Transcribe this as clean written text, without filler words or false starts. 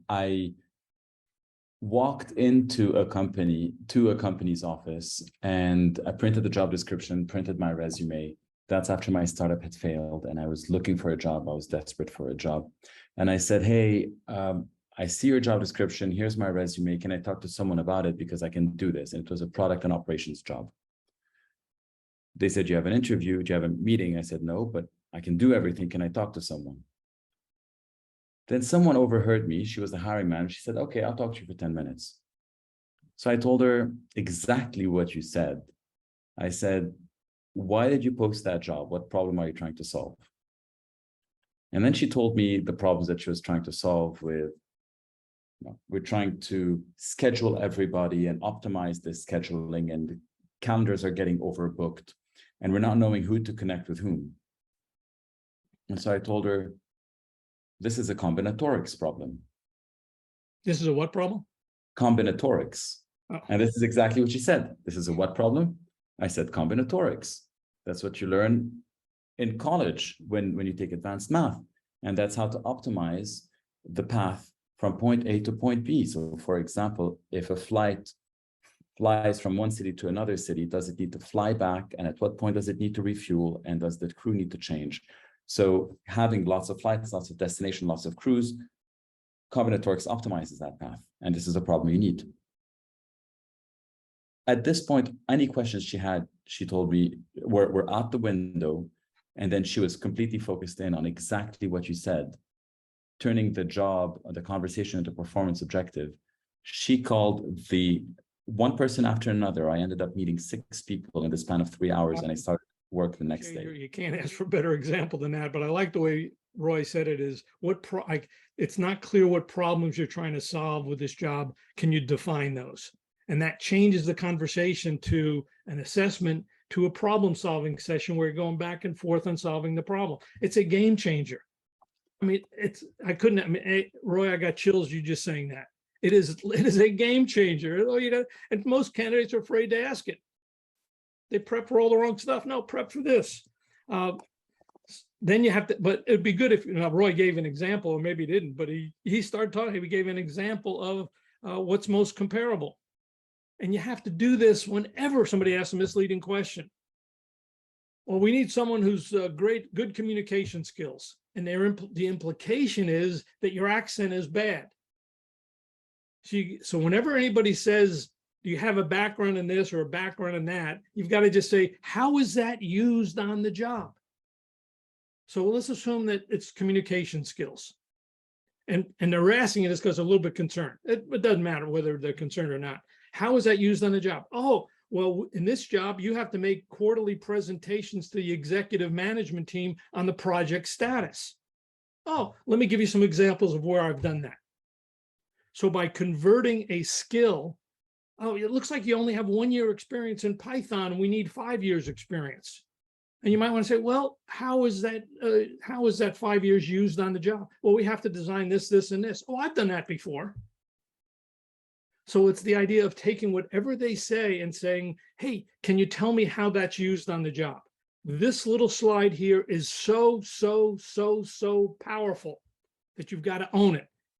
I walked into a company's office, and I printed the job description, printed my resume. That's after my startup had failed and I was looking for a job. I was desperate for a job. And I said, hey, I see your job description. Here's my resume. Can I talk to someone about it? Because I can do this. And it was a product and operations job. They said, you have an interview? Do you have a meeting? I said, no, but I can do everything. Can I talk to someone? Then someone overheard me. She was the hiring manager. She said, okay, I'll talk to you for 10 minutes. So I told her exactly what you said. I said, why did you post that job? What problem are you trying to solve? And then she told me the problems that she was trying to solve with, we're trying to schedule everybody and optimize this scheduling, and the calendars are getting overbooked and we're not knowing who to connect with whom. And so I told her, this is a combinatorics problem. This is a what problem? Combinatorics. Oh. And this is exactly what she said. This is a what problem? I said combinatorics. That's what you learn in college when you take advanced math. And that's how to optimize the path from point A to point B. So for example, if a flight flies from one city to another city, does it need to fly back? And at what point does it need to refuel? And does the crew need to change? So having lots of flights, lots of destination, lots of crews, combinatorics optimizes that path. And this is a problem you need. At this point, any questions she had, she told me were out the window. And then she was completely focused in on exactly what you said, turning the job, the conversation into performance objective. She called the one person after another. I ended up meeting 6 people in the span of 3 hours, and I started work the next day. You can't ask for a better example than that, but I like the way Roy said it is, it's not clear what problems you're trying to solve with this job. Can you define those? And that changes the conversation to an assessment, to a problem-solving session where you're going back and forth on solving the problem. It's a game changer. I mean, Roy, I got chills you just saying that. It is a game changer. And most candidates are afraid to ask it. They prep for all the wrong stuff. No, prep for this. Then you have to, but it'd be good if, Roy gave an example, or maybe he didn't, but he started talking, he gave an example of what's most comparable. And you have to do this whenever somebody asks a misleading question. Well, we need someone who's good communication skills. And the implication is that your accent is bad. So whenever anybody says, do you have a background in this or a background in that, you've got to just say, how is that used on the job? So let's assume that it's communication skills. And they're asking it because they're a little bit concerned. It doesn't matter whether they're concerned or not. How is that used on the job? Oh, well, in this job, you have to make quarterly presentations to the executive management team on the project status. Oh, let me give you some examples of where I've done that. So by converting a skill, oh, it looks like you only have 1 year experience in Python and we need 5 years experience. And you might want to say, well, how is that 5 years used on the job? Well, we have to design this, this, and this. Oh, I've done that before. So it's the idea of taking whatever they say and saying, hey, can you tell me how that's used on the job? This little slide here is so powerful that you've got to own it.